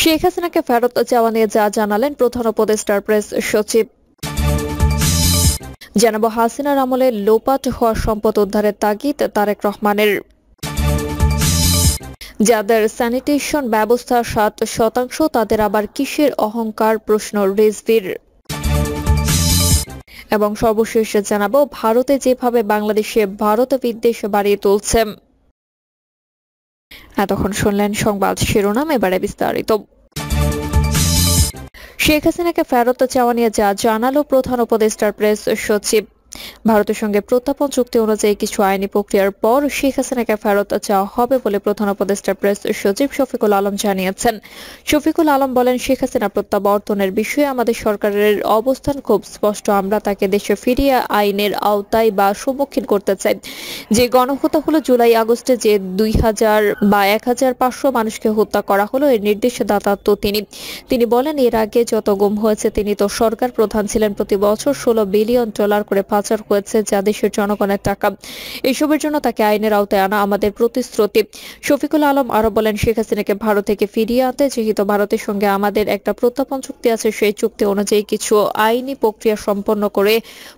শেখ হাসিনাকে ফেরত চাওয়া নিয়ে যা জানালেন প্রধান উপদেষ্টার প্রেস সচিব। জানাবো হাসিনার আমলে লোপাট হওয়া সম্পদ উদ্ধারের তাগিদ তারেক রহমানের। যাদের স্যানিটেশন ব্যবস্থা ৭% তাদের আবার কিসের অহংকার, প্রশ্ন রিজভির। এবং সর্বশেষ জানাবো ভারতে যেভাবে বাংলাদেশে ভারত বিদ্বেষ বাড়িয়ে তুলছে। এতক্ষণ শুনলেন সংবাদ শিরোনাম, এবারে বিস্তারিত। শেখ হাসিনাকে ফেরত চাওয়া নিয়ে যা জানালো প্রধান উপদেষ্টার প্রেস সচিব। ভারতের সঙ্গে প্রত্যাপন চুক্তি অনুযায়ী কিছু আইনি প্রক্রিয়ার পর শেখ হাসিনাকে ফেরত চাওয়া হবে বলে প্রধান উপদেষ্টার প্রেস সচিব শফিকুল আলম জানিয়েছেন। শফিকুল আলম বলেন, শেখ হাসিনা প্রত্যাবর্তনের বিষয়ে আমাদের সরকারের অবস্থান খুব স্পষ্ট। আমরা তাকে দেশে ফিরিয়ে আইনের আওতায় বা সম্মুখীন করতে চাই। যে গণহত্যা হলো জুলাই আগস্টে, যে 2000 বা 1500 মানুষকে হত্যা করা হলো, এর নির্দেশদাতা তো তিনি বলেন, এর আগে যত গুম হয়েছে তিনি তো সরকার প্রধান ছিলেন। প্রতি বছর $16 বিলিয়ন করে পাচার হয়েছে, যা দেশের জনগণের টাকা। এসবের জন্য তাকে আইনের আওতায় আনা আমাদের প্রতিশ্রুতি। শফিকুল আলম আরো বলেন, শেখ হাসিনাকে ভারত থেকে ফিরিয়ে আনতে যেহেতু ভারতের সঙ্গে আমাদের একটা প্রত্যাপন চুক্তি আছে, সেই চুক্তি অনুযায়ী কিছু আইনি প্রক্রিয়া সম্পন্ন করে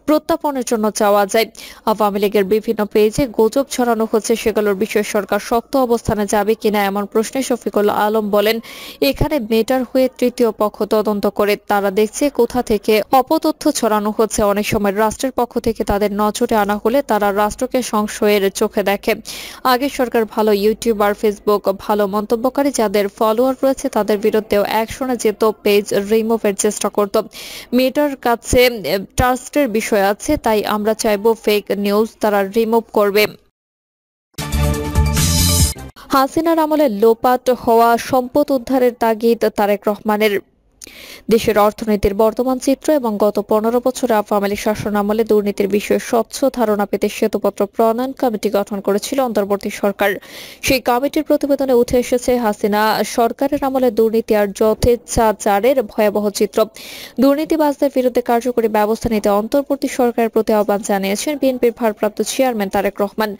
প্রত্যাপনের জন্য চাওয়া যায়। আওয়ামী লীগের বিভিন্ন পেজে গুজব ছড়ানো হচ্ছে, সেগুলোর বিষয়ে সরকার শক্ত অবস্থানে যাবে কিনা এমন প্রশ্নে শফিকুল আলম বলেন, এখানে মেটার হয়ে তৃতীয় পক্ষ তদন্ত করে তারা দেখছে কোথা থেকে অপতথ্য ছড়ানো হচ্ছে। অনেক সময় রাষ্ট্রের পক্ষ থেকে তাদের নজরে আনা হলে তারা রাষ্ট্রকে সংশয়ের চোখে দেখে। আগে সরকার ভালো ইউটিউবার, ফেসবুক ভালো মন্তব্যকারী যাদের ফলোয়ার রয়েছে তাদের বিরুদ্ধেও অ্যাকশনে যেত, পেজ রিমুভের চেষ্টা করত। মেটার কাছে ট্রাস্টের বিষয় আছে, তাই আমরা চাইবো ফেক নিউজ তারা রিমুভ করবে। হাসিনার আমলে লোপাট হওয়া সম্পদ উদ্ধারের তাগিদ তারেক রহমানের। দেশের অর্থনীতির বর্তমান চিত্র এবং গত 15 বছরে আওয়ামী লীগ শাসন আমলে দুর্নীতির বিষয়ে স্বচ্ছ ধারণা পেতে শ্বেতপত্র প্রণয়ন কমিটি গঠন করেছিল অন্তর্বর্তী সরকার। সেই কমিটির প্রতিবেদনে উঠে এসেছে হাসিনা সরকারের আমলে দুর্নীতি আর যথেচ্ছাচারের ভয়াবহ চিত্র। দুর্নীতিবাজদের বিরুদ্ধে কার্যকরী ব্যবস্থা নিতে অন্তর্বর্তী সরকারের প্রতি আহ্বান জানিয়েছেন বিএনপির ভারপ্রাপ্ত চেয়ারম্যান তারেক রহমান।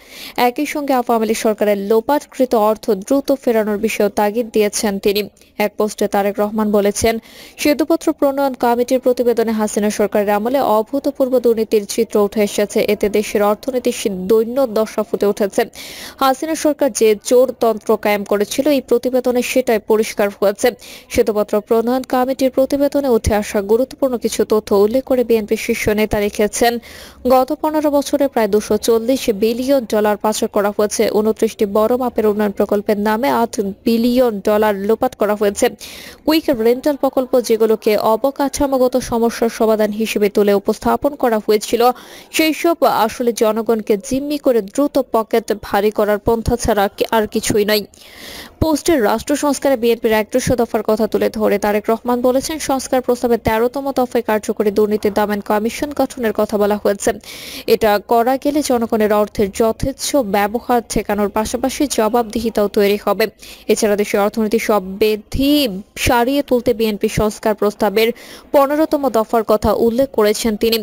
একই সঙ্গে আওয়ামী লীগ সরকারের লোপাটকৃত অর্থ দ্রুত ফেরানোর বিষয়েও তাগিদ দিয়েছেন তিনি। এক পোস্টে তারেক রহমান বলেছেন, শ্বেতপত্র প্রণয়ন কমিটির প্রতিবেদনে হাসিনা সরকারের আমলে অভূতপূর্ব দুর্নীতির চিত্র উঠে এসেছে। এতে দেশের অর্থনীতির দৈন্য দশা ফুটে উঠেছে। হাসিনা সরকার যে চোরতন্ত্র কায়েম করেছিল, এই প্রতিবেদনে সেটাই পরিষ্কার হয়েছে। শ্বেতপত্র প্রণয়ন কমিটির প্রতিবেদনে উঠে আসা গুরুত্বপূর্ণ কিছু তথ্য উল্লেখ করে বিএনপি শীর্ষ নেতা লিখেছেন, গত 15 বছরে প্রায় $240 বিলিয়ন পাচার করা হয়েছে। 29টি বড় মাপের উন্নয়ন প্রকল্পের নামে $8 বিলিয়ন লোপাট করা হয়েছে। কুইক রেন্টাল প্রকল্প, যেগুলোকে অবকাঠামোগত সমস্যার সমাধান হিসেবে তুলে উপস্থাপন করা হয়েছিল, সেই সব আসলে জনগণকে জিম্মি করে দ্রুত পকেট ভারী করার পন্থা ছাড়া আর কিছুই নয়। পোস্টের রাষ্ট্র সংস্কারে বিএনপির 100 দফার কথা তুলে ধরে তারেক রহমান বলেছেন, সংস্কার প্রস্তাবে 13তম দফায় কার্যকরী দুর্নীতি দমন কমিশন গঠনের কথা বলা হয়েছে। এটা করা গেলে জনগণের অর্থের যথেচ্ছ ব্যবহার ঠেকানোর পাশাপাশি জবাবদিহিতাও তৈরি হবে। এছাড়া দেশের অর্থনীতি সব বেধি সারিয়ে তুলতে বিএনপি সংস্কার প্রস্তাবের 15তম দফার কথা উল্লেখ করেছেন তিনি।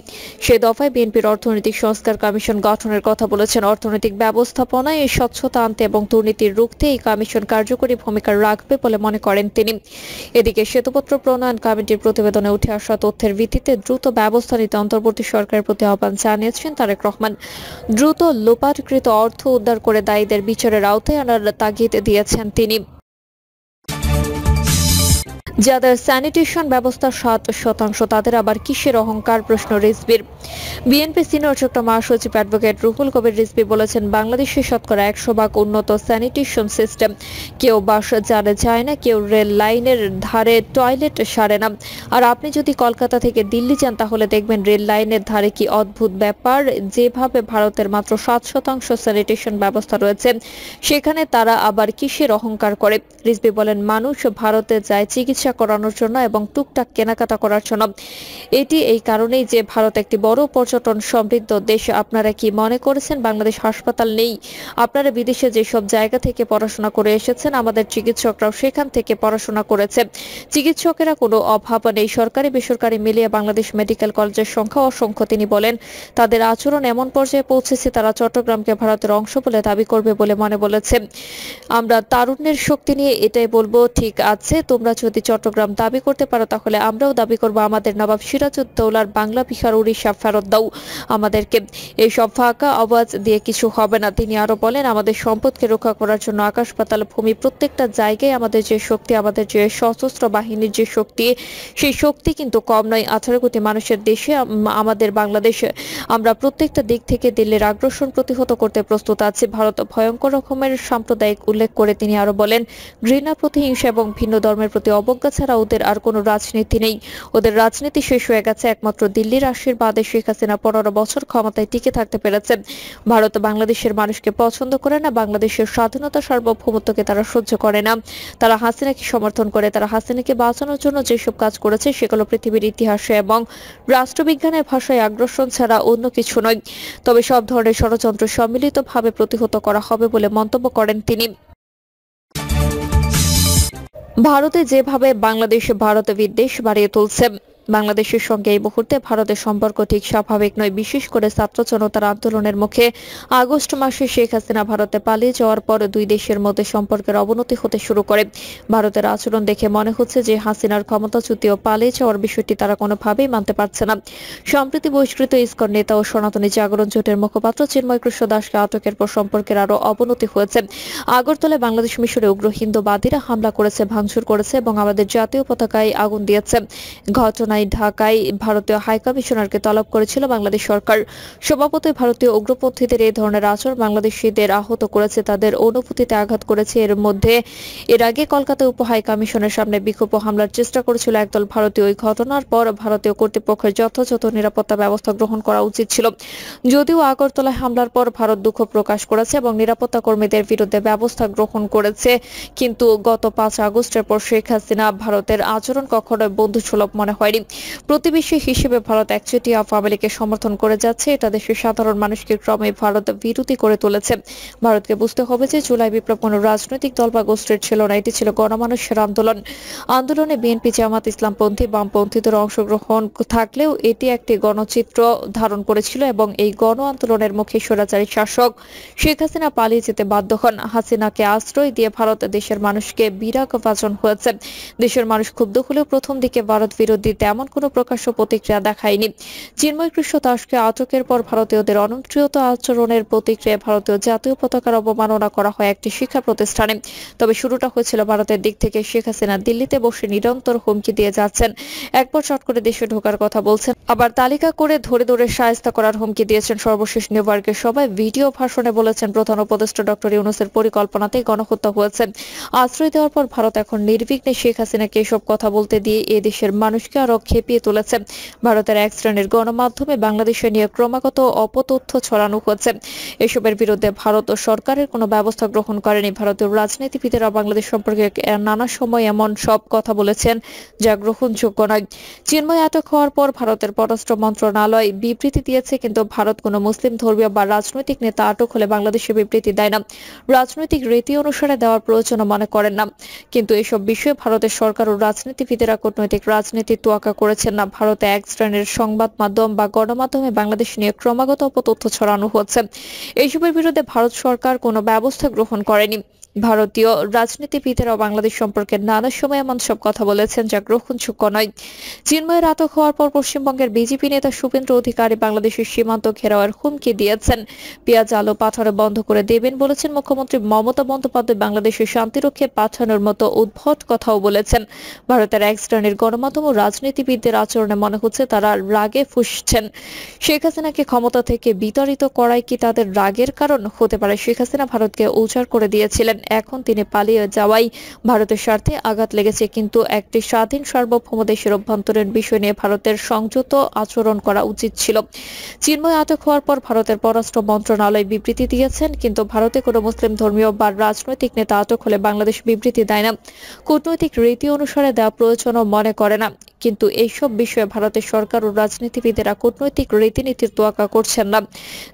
সে দফায় বিএনপির অর্থনৈতিক সংস্কার কমিশন গঠনের কথা বলেছেন। অর্থনৈতিক ব্যবস্থাপনায় স্বচ্ছতা আনতে এবং দুর্নীতির রুখতে এই কমিশন কার্যকরী ভূমিকা রাখবে বলে মনে করেন তিনি। এদিকে শ্বেতপত্র প্রণয়ন কমিটির প্রতিবেদনে উঠে আসা তথ্যের ভিত্তিতে দ্রুত ব্যবস্থা নিতে অন্তর্বর্তী সরকারের প্রতি আহ্বান জানিয়েছেন তারেক রহমান। দ্রুত লোপাটকৃত অর্থ উদ্ধার করে দায়ীদের বিচারের আওতায় আনার তাগিদ দিয়েছেন তিনি। যাদের স্যানিটেশন ব্যবস্থা 7% তাদের আবার কিসের অহংকার, প্রশ্ন রিজভির। বিএনপি সিনিয়র যুগ্ম মহাসচিব অ্যাডভোকেট রুহুল কবির রিজভী বলেছেন, বাংলাদেশে শতকরা 100% উন্নত স্যানিটেশন সিস্টেম। কেউ বাস জানে যায় না, কেউ রেল লাইনের ধারে টয়লেট সারে না। আর আপনি যদি কলকাতা থেকে দিল্লি যান তাহলে দেখবেন রেল লাইনের ধারে কি অদ্ভুত ব্যাপার। যেভাবে ভারতের মাত্র 7% স্যানিটেশন ব্যবস্থা রয়েছে, সেখানে তারা আবার কিসের অহংকার করে। রিজভী বলেন, মানুষ ভারতে যায় চিকিৎসা চিকিৎসা করানোর জন্য এবং টুকটাক কেনাকাটা করার জন্য। এটি এই কারণেই যে ভারত একটি বড় পর্যটন সমৃদ্ধ দেশ। আপনারা কি মনে করেছেন বাংলাদেশ হাসপাতাল নেই? আপনারা বিদেশে যেসব জায়গা থেকে পড়াশোনা করে এসেছেন, আমাদের চিকিৎসকরাও সেখান থেকে পড়াশোনা করেছে। চিকিৎসকেরা কোনো অভাব নেই। সরকারি বেসরকারি মিলিয়ে বাংলাদেশ মেডিকেল কলেজের সংখ্যা অসংখ্য। তিনি বলেন, তাদের আচরণ এমন পর্যায়ে পৌঁছেছে তারা চট্টগ্রামকে ভারতের অংশ বলে দাবি করবে বলে মনে বলেছে। আমরা তারুণ্যের শক্তি নিয়ে এটাই বলবো, ঠিক আছে, তোমরা যদি চট্টগ্রাম দাবি করতে পারো তাহলে আমরাও দাবি করবো আমাদের নবাব সিরাজউদ্দৌলার বাংলা বিহার উড়িষ্যা ফেরত দাও আমাদেরকে। এইসব ফাঁকা আওয়াজ দিয়ে কিছু হবে না। তিনি আরো বলেন, আমাদের সম্পদকে রক্ষা করার জন্য আকাশ পাতাল ভূমি প্রত্যেকটা জায়গায় আমাদের যে শক্তি, আমাদের যে সশস্ত্র বাহিনীর যে শক্তি, সেই শক্তি কিন্তু কম নয়। 18 কোটি মানুষের দেশে আমাদের বাংলাদেশে আমরা প্রত্যেকটা দিক থেকে দিল্লির আগ্রাসন প্রতিহত করতে প্রস্তুত আছি। ভারত ভয়ঙ্কর রকমের সাম্প্রদায়িক উল্লেখ করে তিনি আরো বলেন, ঘৃণা, প্রতিহিংসা এবং ভিন্ন ধর্মের প্রতি অবজ্ঞা ছাড়া ওদের আর কোনো রাজনীতি নেই। ওদের রাজনীতি শেষ হয়ে গেছে। একমাত্র দিল্লির আশীর্বাদে শেখ হাসিনা 15 বছর ক্ষমতায় টিকে থাকতে পেরেছে। ভারত বাংলাদেশের মানুষকে পছন্দ করে না। বাংলাদেশের স্বাধীনতা সার্বভৌমত্বকে তারা সহ্য করে না। তারা হাসিনাকে সমর্থন করে। তারা হাসিনাকে বাঁচানোর জন্য যেসব কাজ করেছে সেগুলো পৃথিবীর ইতিহাসে এবং রাষ্ট্রবিজ্ঞানের ভাষায় আগ্রাসন ছাড়া অন্য কিছু নয়। তবে সব ধরনের ষড়যন্ত্র সম্মিলিতভাবে প্রতিহত করা হবে বলে মন্তব্য করেন তিনি। ভারতে যেভাবে বাংলাদেশ ভারত বিদ্বেষ বাড়িয়ে তুলছে, বাংলাদেশের সঙ্গে এই মুহূর্তে ভারতের সম্পর্ক ঠিক স্বাভাবিক নয়। বিশেষ করে ছাত্র জনতার আন্দোলনের মুখে আগস্ট মাসে শেখ হাসিনা ভারতে পালিয়ে যাওয়ার পর দুই দেশের মধ্যে সম্পর্কের অবনতি হতে শুরু করে। ভারতের আচরণ দেখে মনে হচ্ছে যে হাসিনার ক্ষমতাচ্যুতি ও পালিয়ে যাওয়ার বিষয়টি তারা কোনোভাবেই মানতে পারছে না। সম্প্রতি বহিষ্কৃত ইসকন নেতা ও সনাতনী জাগরণ জোটের মুখপাত্র চিন্ময় কৃষ্ণ দাসকে আটকের পর সম্পর্কের আরো অবনতি হয়েছে। আগরতলায় বাংলাদেশ মিশরে উগ্র হিন্দুবাদীরা হামলা করেছে, ভাঙচুর করেছে এবং আমাদের জাতীয় পতাকায় আগুন দিয়েছে। ঘটনা ঢাকায় ভারতীয় হাইকমিশনারকে তলব করেছিল বাংলাদেশ সরকার। স্বভাবতই ভারতীয় উগ্রপন্থীদের এই ধরনের আচরণ বাংলাদেশিদের আহত করেছে, তাদের অনুভূতিতে আঘাত করেছে। এর আগে কলকাতা উপ হাইকমিশনের সামনে বিক্ষোভ হামলার চেষ্টা করেছিল একদল ভারতীয়। ওই ঘটনার পর ভারতীয় কর্তৃপক্ষের যথাযথ নিরাপত্তা ব্যবস্থা গ্রহণ করা উচিত ছিল। যদিও আগরতলায় হামলার পর ভারত দুঃখ প্রকাশ করেছে এবং নিরাপত্তা কর্মীদের বিরুদ্ধে ব্যবস্থা গ্রহণ করেছে, কিন্তু গত 5 আগস্টের পর শেখ হাসিনা ভারতের আচরণ কখনোই বন্ধুসুলভ মনে হয়নি। প্রতিবেশী হিসেবে ভারত একচেটিয়া আওয়ামী লীগকে সমর্থন করে যাচ্ছে। এটা দেশের সাধারণ মানুষকে ক্রমে ভারত বিরোধী করে তুলেছে। ভারতকে বুঝতে হবে যে জুলাই বিপ্লব কোনো রাজনৈতিক দল বা গোষ্ঠীর ছিল না, এটি ছিল গণমানুষের আন্দোলন। আন্দোলনে বিএনপি, জামাত, ইসলামপন্থী, বামপন্থীদের অংশগ্রহণ থাকলেও এটি একটি গণচিত্র ধারণ করেছিল এবং এই গণ আন্দোলনের মুখে স্বৈরাচারী শাসক শেখ হাসিনা পালিয়ে যেতে বাধ্য হন। হাসিনাকে আশ্রয় দিয়ে ভারত দেশের মানুষকে বিরাগভাজন হয়েছে। দেশের মানুষ ক্ষুব্ধ হলেও প্রথম দিকে ভারত বিরোধী তেমন কোনো প্রকাশ্য প্রতিক্রিয়া দেখায়নি। চিন্ময় কৃষ্ণ দাসকে আটকের পর ভারতীয়দের অনুন্ত্রিয়ত আচরণের প্রতিক্রিয়া ভারতীয় জাতীয় পতাকার অবমাননা করা হয় একটি শিক্ষা প্রতিষ্ঠানে। তবে শুরুটা হয়েছিল ভারতের দিক থেকে। শেখ হাসিনা দিল্লিতে বসে নিরন্তর হুমকি দিয়ে যাচ্ছেন। একবার চট করে দেশে ঢোকার কথা বলছেন, আবার তালিকা করে ধরে ধরে শায়েস্তা করার হুমকি দিয়েছেন। সর্বশেষ নিউ ইয়র্কের সভায় ভিডিও ভাষণে বলেছেন, প্রধান উপদেষ্টা ডক্টর ইউনূসের পরিকল্পনাতেই গণহত্যা হয়েছে। আশ্রয় দেওয়ার পর ভারত এখন নির্বিঘ্নে শেখ হাসিনাকে এসব কথা বলতে দিয়ে এ দেশের মানুষকে আরো খেপিয়ে তুলেছে। ভারতের এক শ্রেণীর গণমাধ্যমে বাংলাদেশে নিয়ে ক্রমাগত অপতথ্য ছড়ানো হচ্ছে। এসবের বিরুদ্ধে ভারত ও সরকারের কোনো ব্যবস্থা গ্রহণ করেনি। ভারতীয় রাজনীতিবিদেরা বাংলাদেশ সম্পর্কে নানা সময় এমন সব কথা বলেছেন যা গ্রহণযোগ্য নয়। চিন্ময় আটক হওয়ার পর ভারতের পররাষ্ট্র মন্ত্রণালয় বিবৃতি দিয়েছে, কিন্তু ভারত কোনো মুসলিম ধর্মীয় বা রাজনৈতিক নেতা আটক হলে বাংলাদেশে বিবৃতি দেয় না। রাজনৈতিক রীতি অনুসারে দেওয়ার প্রয়োজনও মনে করেন না। কিন্তু এসব বিষয়ে ভারতের সরকার ও রাজনীতিবিদেরা কূটনৈতিক রাজনীতি তোয়াক্কা করেছেন না। ভারতে এক শ্রেণীর সংবাদ মাধ্যম বা গণমাধ্যমে বাংলাদেশ নিয়ে ক্রমাগত অপতথ্য ছড়ানো হচ্ছে। এইসবের বিরুদ্ধে ভারত সরকার কোনো ব্যবস্থা গ্রহণ করেনি। ভারতীয় রাজনীতিবিদেরা বাংলাদেশ সম্পর্কে নানা সময় এমন সব কথা বলেছেন যা গ্রহণযোগ্য নয়। চিন্ময়ের আটক হওয়ার পর পশ্চিমবঙ্গের বিজেপি নেতা শুভেন্দু অধিকারী বাংলাদেশের সীমান্ত ঘেরাওয়ের হুমকি দিয়েছেন। পেঁয়াজ, আলু পাঠানো বন্ধ করে দেবেন বলেছেন। মুখ্যমন্ত্রী মমতা বন্দ্যোপাধ্যায় বাংলাদেশের শান্তিরক্ষে পাঠানোর মতো উদ্ভট কথাও বলেছেন। ভারতের এক শ্রেণীর গণমাধ্যম ও রাজনীতিবিদদের আচরণে মনে হচ্ছে তারা রাগে ফুঁসছেন। শেখ হাসিনাকে ক্ষমতা থেকে বিতাড়িত করাই কি তাদের রাগের কারণ হতে পারে? শেখ হাসিনা ভারতকে উজাড় করে দিয়েছিলেন, এখন তিনি পালিয়ে যাওয়াই ভারতের স্বার্থে আঘাত লেগেছে, কিন্তু একটি স্বাধীন সার্বভৌম দেশের অভ্যন্তরীণ বিষয় নিয়ে ভারতের সংযত আচরণ করা উচিত ছিল। চিন্ময় আটক হওয়ার পর ভারতের পররাষ্ট্র মন্ত্রণালয় বিবৃতি দিয়েছেন, কিন্তু ভারতে কোনো মুসলিম ধর্মীয় বা রাজনৈতিক নেতা আটক হলে বাংলাদেশ বিবৃতি দেয় না, কূটনৈতিক রীতি অনুসারে দেওয়া প্রয়োজনও মনে করে না। কিন্তু এইসব বিষয়ে ভারতের সরকার ও রাজনীতিবিদেরা কূটনৈতিক রীতিনীতির তোয়াক্কা করছেন না,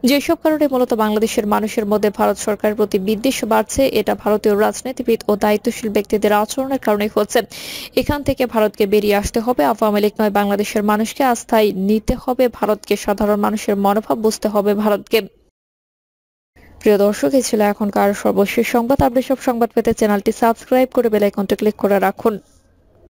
যেসব কারণে মূলত বাংলাদেশের মানুষের মধ্যে ভারত সরকারের প্রতি বিদ্বেষ বাড়ছে। এটা ভারতীয় রাজনীতিবিদ ও দায়িত্বশীল ব্যক্তিদের আচরণের কারণেই হচ্ছে। এখান থেকে ভারতকে বেরিয়ে আসতে হবে। আওয়ামী লীগ নয়, বাংলাদেশের মানুষকে আস্থায় নিতে হবে ভারতকে, সাধারণ মানুষের মনোভাব বুঝতে হবে ভারতকে। প্রিয় দর্শক, এই ছিল এখনকার সর্বশেষ সংবাদ। আপনি সব সংবাদ পেতে চ্যানেলটি সাবস্ক্রাইব করে বেল আইকনটি ক্লিক করে রাখুন।